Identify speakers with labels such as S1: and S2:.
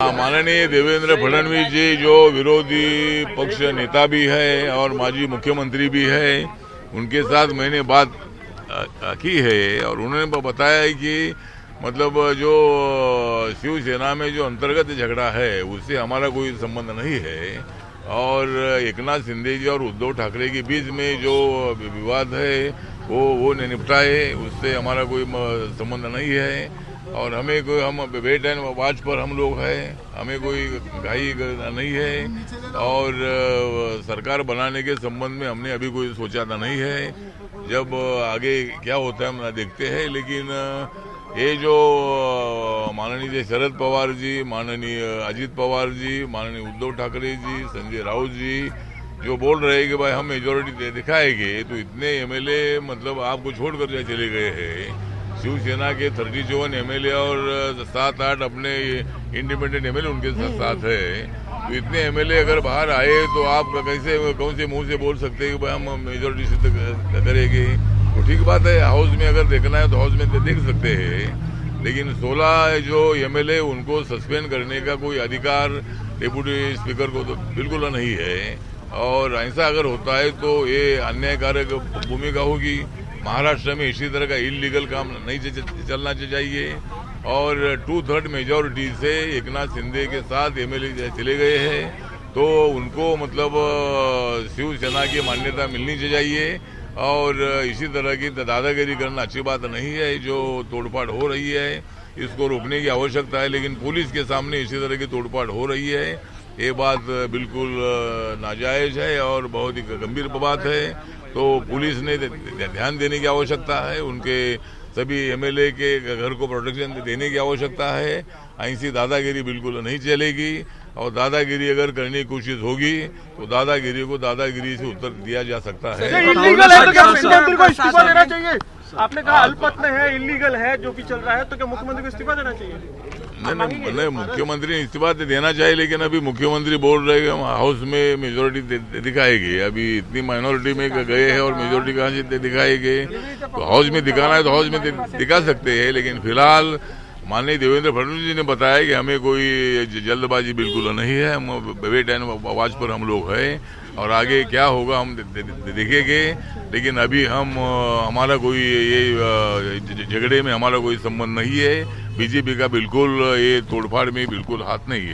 S1: माननीय देवेंद्र फडणवीस जी जो विरोधी पक्ष नेता भी है और माजी मुख्यमंत्री भी है, उनके साथ मैंने बात की है और उन्होंने बताया है कि मतलब जो शिवसेना में जो अंतर्गत झगड़ा है उससे हमारा कोई संबंध नहीं है और एकनाथ शिंदे जी और उद्धव ठाकरे के बीच में जो विवाद है वो निपटाए, उससे हमारा कोई संबंध नहीं है और हमें कोई हम वेट एंड वॉच पर हम लोग हैं, हमें कोई घाई नहीं है और सरकार बनाने के संबंध में हमने अभी कोई सोचा था नहीं है। जब आगे क्या होता है हम देखते हैं, लेकिन ये जो माननीय शरद पवार जी, माननीय अजित पवार जी, माननीय उद्धव ठाकरे जी, संजय राउत जी जो बोल रहे हैं कि भाई हम मेजोरिटी दिखाएंगे, तो इतने एमएलए मतलब आपको छोड़कर चले गए हैं। शिवसेना के 31 एमएलए और 7-8 अपने इंडिपेंडेंट एमएलए उनके साथ है, तो इतने एमएलए अगर बाहर आए तो आप कैसे कौन से मुंह से बोल सकते हैं कि भाई हम मेजोरिटी सिद्ध करेंगे। तो ठीक बात है, हाउस में अगर देखना है तो हाउस में देख सकते हैं, लेकिन 16 जो एमएलए उनको सस्पेंड करने का कोई अधिकार डिप्टी स्पीकर को तो बिल्कुल नहीं है और ऐसा अगर होता है तो ये अन्यायकारक भूमिका होगी। महाराष्ट्र में इसी तरह का इलीगल काम नहीं चलना चाहिए और 2/3 मेजोरिटी से एकनाथ शिंदे के साथ एमएलए चले गए हैं, तो उनको मतलब शिवसेना की मान्यता मिलनी चाहिए और इसी तरह की दादागिरी करना अच्छी बात नहीं है। जो तोड़फाड़ हो रही है इसको रोकने की आवश्यकता है, लेकिन पुलिस के सामने इसी तरह की तोड़फाड़ हो रही है, ये बात बिल्कुल नाजायज है और बहुत ही गंभीर बात है। तो पुलिस ने ध्यान देने की आवश्यकता है, उनके सभी एमएलए के घर को प्रोटेक्शन देने की आवश्यकता है। ऐसी दादागिरी बिल्कुल नहीं चलेगी और दादागिरी अगर करने की कोशिश होगी तो दादागिरी को दादागिरी से उत्तर दिया जा सकता है।
S2: इलीगल है तो क्या मुख्यमंत्री को इस्तीफा देना चाहिए? आपने कहा अल्पमत है, इलीगल है जो भी चल रहा है, तो क्या मुख्यमंत्री को इस्तीफा देना चाहिए?
S1: नहीं, मुख्यमंत्री ने इस्तीफा देना चाहिए, लेकिन अभी मुख्यमंत्री बोल रहे हैं हम हाउस में मेजोरिटी दिखाएंगे। अभी इतनी माइनॉरिटी में गए हैं और मेजोरिटी कहाँ से दिखाएंगे? तो हाउस में दिखाना है तो हाउस में दिखा सकते हैं, लेकिन फिलहाल माननीय देवेंद्र फडणवीस जी ने बताया कि हमें कोई जल्दबाजी बिल्कुल नहीं है, हम वेट एंड वॉच पर हम लोग हैं और आगे क्या होगा हम देखेंगे, लेकिन अभी हमारा कोई ये झगड़े में हमारा कोई संबंध नहीं है। बीजेपी का बिल्कुल ये तोड़फाड़ में बिल्कुल हाथ नहीं है।